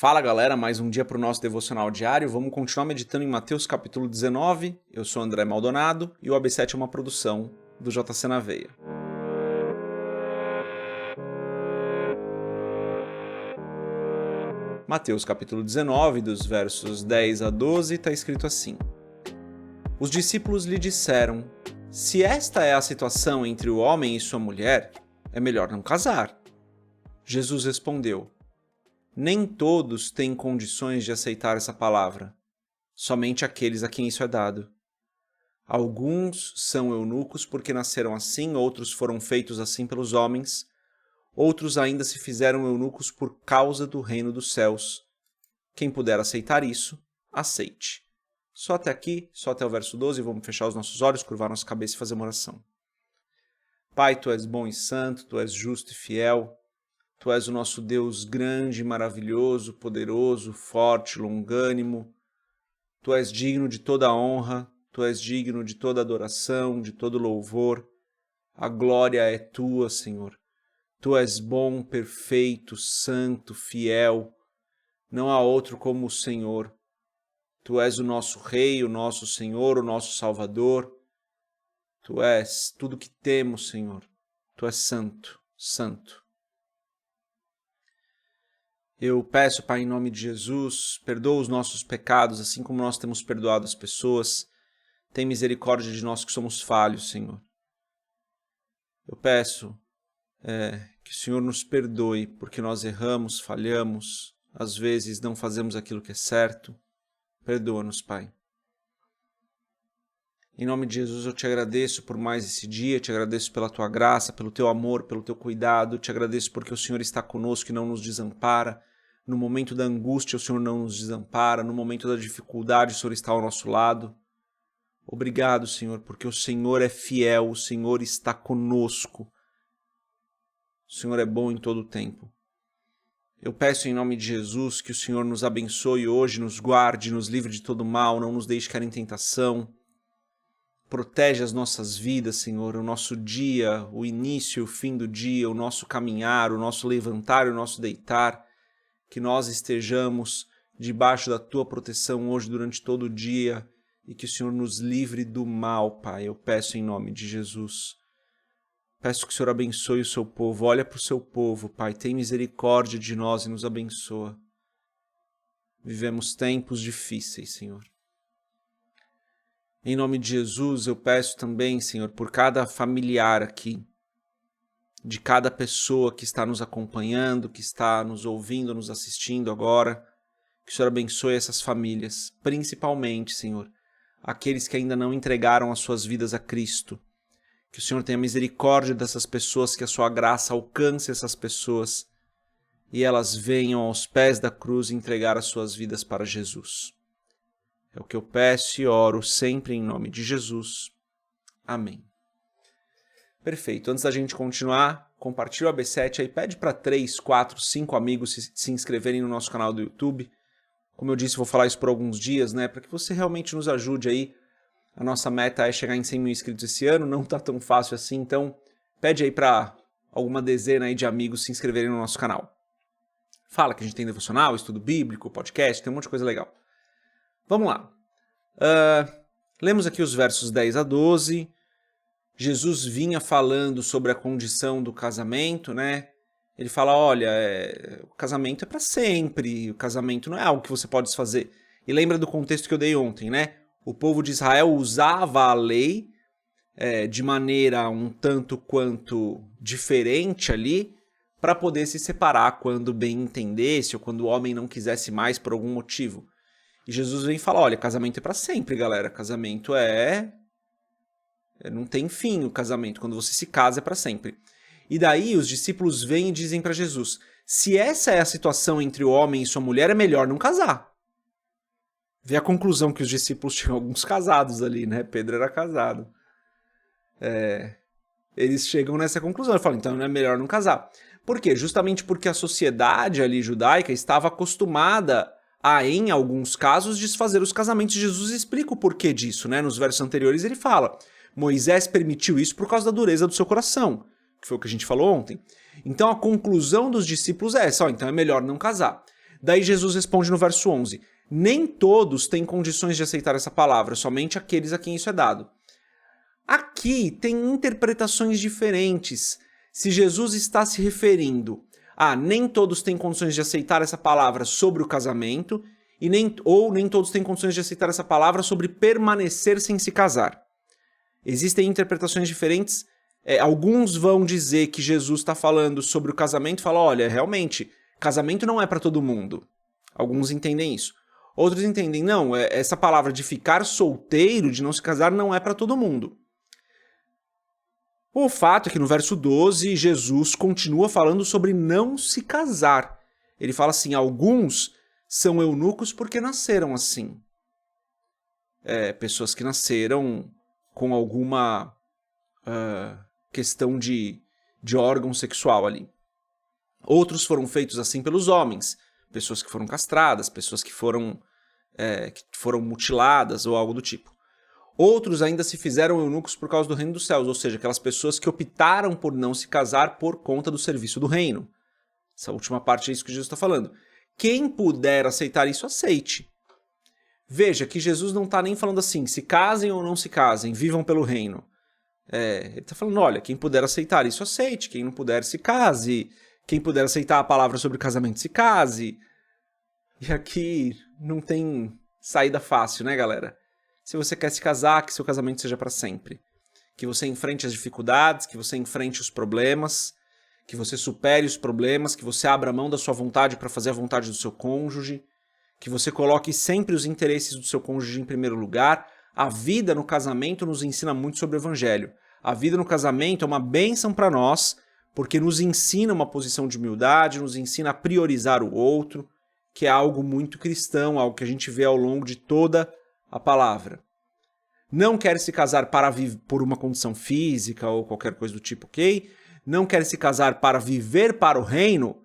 Fala galera, mais um dia para o nosso devocional diário. Vamos continuar meditando em Mateus capítulo 19. Eu sou André Maldonado e o AB7 é uma produção do JC na Veia. Mateus capítulo 19, dos versos 10 a 12, está escrito assim: Os discípulos lhe disseram: Se esta é a situação entre o homem e sua mulher, é melhor não casar. Jesus respondeu: Nem todos têm condições de aceitar essa palavra, somente aqueles a quem isso é dado. Alguns são eunucos porque nasceram assim, outros foram feitos assim pelos homens, outros ainda se fizeram eunucos por causa do reino dos céus. Quem puder aceitar isso, aceite. Só até aqui, só até o verso 12, vamos fechar os nossos olhos, curvar nossa cabeça e fazer uma oração. Pai, Tu és bom e santo, Tu és justo e fiel. Tu és o nosso Deus grande, maravilhoso, poderoso, forte, longânimo. Tu és digno de toda honra, Tu és digno de toda adoração, de todo louvor. A glória é Tua, Senhor. Tu és bom, perfeito, santo, fiel. Não há outro como o Senhor. Tu és o nosso Rei, o nosso Senhor, o nosso Salvador. Tu és tudo que temos, Senhor. Tu és santo, santo. Eu peço, Pai, em nome de Jesus, perdoa os nossos pecados, assim como nós temos perdoado as pessoas. Tem misericórdia de nós que somos falhos, Senhor. Eu peço que o Senhor nos perdoe, porque nós erramos, falhamos, às vezes não fazemos aquilo que é certo. Perdoa-nos, Pai. Em nome de Jesus, eu te agradeço por mais esse dia, te agradeço pela Tua graça, pelo Teu amor, pelo Teu cuidado, te agradeço porque o Senhor está conosco e não nos desampara. No momento da angústia, o Senhor não nos desampara. No momento da dificuldade, o Senhor está ao nosso lado. Obrigado, Senhor, porque o Senhor é fiel, o Senhor está conosco. O Senhor é bom em todo o tempo. Eu peço em nome de Jesus que o Senhor nos abençoe hoje, nos guarde, nos livre de todo mal, não nos deixe cair em tentação. Protege as nossas vidas, Senhor, o nosso dia, o início e o fim do dia, o nosso caminhar, o nosso levantar e o nosso deitar. Que nós estejamos debaixo da Tua proteção hoje durante todo o dia e que o Senhor nos livre do mal, Pai. Eu peço em nome de Jesus. Peço que o Senhor abençoe o Seu povo. Olha para o Seu povo, Pai. Tem misericórdia de nós e nos abençoa. Vivemos tempos difíceis, Senhor. Em nome de Jesus, eu peço também, Senhor, por cada familiar aqui, de cada pessoa que está nos acompanhando, que está nos ouvindo, nos assistindo agora, que o Senhor abençoe essas famílias, principalmente, Senhor, aqueles que ainda não entregaram as suas vidas a Cristo. Que o Senhor tenha misericórdia dessas pessoas, que a sua graça alcance essas pessoas e elas venham aos pés da cruz entregar as suas vidas para Jesus. É o que eu peço e oro sempre em nome de Jesus. Amém. Perfeito. Antes da gente continuar, compartilha o AB7 aí, pede para 3, 4, 5 amigos se inscreverem no nosso canal do YouTube. Como eu disse, vou falar isso por alguns dias, né? Para que você realmente nos ajude aí. A nossa meta é chegar em 100 mil inscritos esse ano, não tá tão fácil assim, então pede aí para alguma dezena aí de amigos se inscreverem no nosso canal. Fala que a gente tem devocional, estudo bíblico, podcast, tem um monte de coisa legal. Vamos lá. Lemos aqui os versos 10 a 12. Jesus vinha falando sobre a condição do casamento, né? Ele fala, olha, o casamento é para sempre, o casamento não é algo que você pode desfazer. E lembra do contexto que eu dei ontem, né? O povo de Israel usava a lei de maneira um tanto quanto diferente ali para poder se separar quando bem entendesse ou quando o homem não quisesse mais por algum motivo. E Jesus vem e fala, olha, casamento é para sempre, galera. Casamento não tem fim o casamento. Quando você se casa é para sempre. E daí os discípulos vêm e dizem para Jesus, se essa é a situação entre o homem e sua mulher, é melhor não casar. Vê a conclusão que os discípulos tinham alguns casados ali, né? Pedro era casado. Eles chegam nessa conclusão. Eles falam, então não é melhor não casar. Por quê? Justamente porque a sociedade ali judaica estava acostumada a, em alguns casos, desfazer os casamentos. Jesus explica o porquê disso, né? Nos versos anteriores ele fala, Moisés permitiu isso por causa da dureza do seu coração, que foi o que a gente falou ontem. Então a conclusão dos discípulos é essa, então é melhor não casar. Daí Jesus responde no verso 11, nem todos têm condições de aceitar essa palavra, somente aqueles a quem isso é dado. Aqui tem interpretações diferentes. Se Jesus está se referindo a nem todos têm condições de aceitar essa palavra sobre o casamento, ou nem todos têm condições de aceitar essa palavra sobre permanecer sem se casar. Existem interpretações diferentes. Alguns vão dizer que Jesus está falando sobre o casamento e falam, olha, realmente, casamento não é para todo mundo. Alguns entendem isso. Outros entendem, não, essa palavra de ficar solteiro, de não se casar, não é para todo mundo. O fato é que no verso 12, Jesus continua falando sobre não se casar. Ele fala assim, alguns são eunucos porque nasceram assim. Pessoas que nasceram com alguma questão de órgão sexual ali. Outros foram feitos assim pelos homens. Pessoas que foram castradas, pessoas que foram mutiladas ou algo do tipo. Outros ainda se fizeram eunucos por causa do reino dos céus, ou seja, aquelas pessoas que optaram por não se casar por conta do serviço do reino. Essa última parte é isso que Jesus está falando. Quem puder aceitar isso, aceite. Veja que Jesus não está nem falando assim, se casem ou não se casem, vivam pelo reino. Ele está falando, olha, quem puder aceitar isso, aceite. Quem não puder, se case. Quem puder aceitar a palavra sobre casamento, se case. E aqui não tem saída fácil, né, galera? Se você quer se casar, que seu casamento seja para sempre. Que você enfrente as dificuldades, que você enfrente os problemas, que você supere os problemas, que você abra mão da sua vontade para fazer a vontade do seu cônjuge, que você coloque sempre os interesses do seu cônjuge em primeiro lugar. A vida no casamento nos ensina muito sobre o evangelho. A vida no casamento é uma bênção para nós, porque nos ensina uma posição de humildade, nos ensina a priorizar o outro, que é algo muito cristão, algo que a gente vê ao longo de toda a palavra. Não quer se casar por uma condição física ou qualquer coisa do tipo, ok? Não quer se casar para viver para o reino,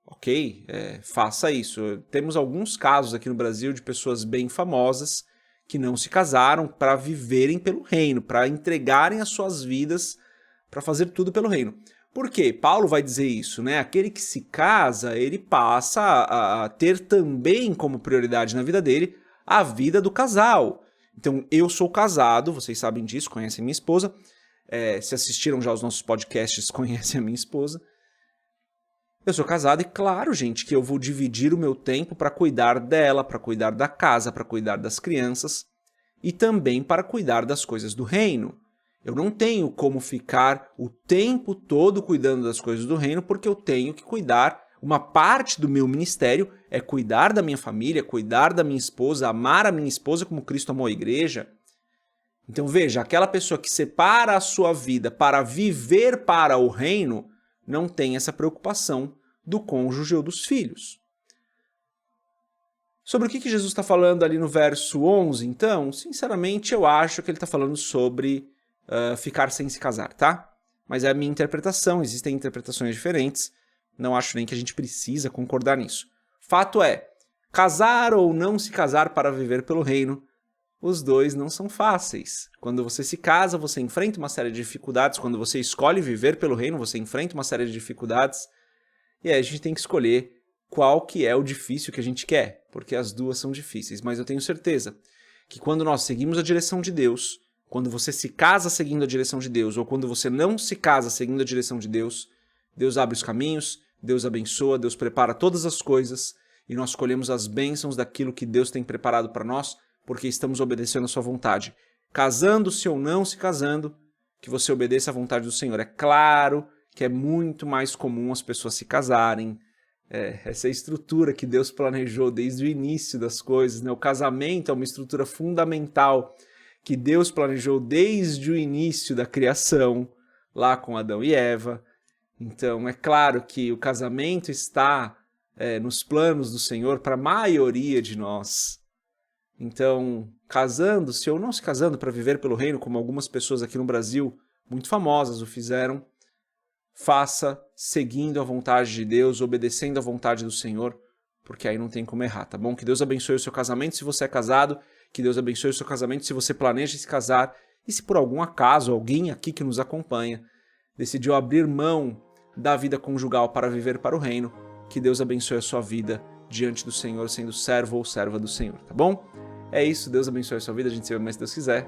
ok? Faça isso. Temos alguns casos aqui no Brasil de pessoas bem famosas que não se casaram para viverem pelo reino, para entregarem as suas vidas para fazer tudo pelo reino. Por quê? Paulo vai dizer isso, né? Aquele que se casa, ele passa a ter também como prioridade na vida dele a vida do casal. Então, eu sou casado, vocês sabem disso, conhecem minha esposa. Se assistiram já aos nossos podcasts, conhecem a minha esposa. Eu sou casado e, claro, gente, que eu vou dividir o meu tempo para cuidar dela, para cuidar da casa, para cuidar das crianças e também para cuidar das coisas do reino. Eu não tenho como ficar o tempo todo cuidando das coisas do reino, porque eu tenho que cuidar. Uma parte do meu ministério é cuidar da minha família, cuidar da minha esposa, amar a minha esposa como Cristo amou a igreja. Então veja, aquela pessoa que separa a sua vida para viver para o reino, não tem essa preocupação do cônjuge ou dos filhos. Sobre o que Jesus está falando ali no verso 11, então, sinceramente eu acho que ele está falando sobre ficar sem se casar, tá? Mas é a minha interpretação, existem interpretações diferentes, não acho nem que a gente precisa concordar nisso. Fato é, casar ou não se casar para viver pelo reino, os dois não são fáceis. Quando você se casa, você enfrenta uma série de dificuldades, quando você escolhe viver pelo reino, você enfrenta uma série de dificuldades, e aí a gente tem que escolher qual que é o difícil que a gente quer, porque as duas são difíceis, mas eu tenho certeza que quando nós seguimos a direção de Deus, quando você se casa seguindo a direção de Deus, ou quando você não se casa seguindo a direção de Deus, Deus abre os caminhos, Deus abençoa, Deus prepara todas as coisas, e nós colhemos as bênçãos daquilo que Deus tem preparado para nós, porque estamos obedecendo a sua vontade. Casando-se ou não se casando, que você obedeça à vontade do Senhor. É claro que é muito mais comum as pessoas se casarem. Essa é a estrutura que Deus planejou desde o início das coisas, né? O casamento é uma estrutura fundamental que Deus planejou desde o início da criação, lá com Adão e Eva. Então, é claro que o casamento está nos planos do Senhor para a maioria de nós. Então, casando-se ou não se casando para viver pelo reino, como algumas pessoas aqui no Brasil, muito famosas, o fizeram, faça seguindo a vontade de Deus, obedecendo à vontade do Senhor, porque aí não tem como errar, tá bom? Que Deus abençoe o seu casamento se você é casado, que Deus abençoe o seu casamento se você planeja se casar, e se por algum acaso alguém aqui que nos acompanha decidiu abrir mão da vida conjugal para viver para o reino, que Deus abençoe a sua vida diante do Senhor, sendo servo ou serva do Senhor, tá bom? É isso, Deus abençoe a sua vida, a gente se vê mais se Deus quiser.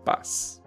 Paz.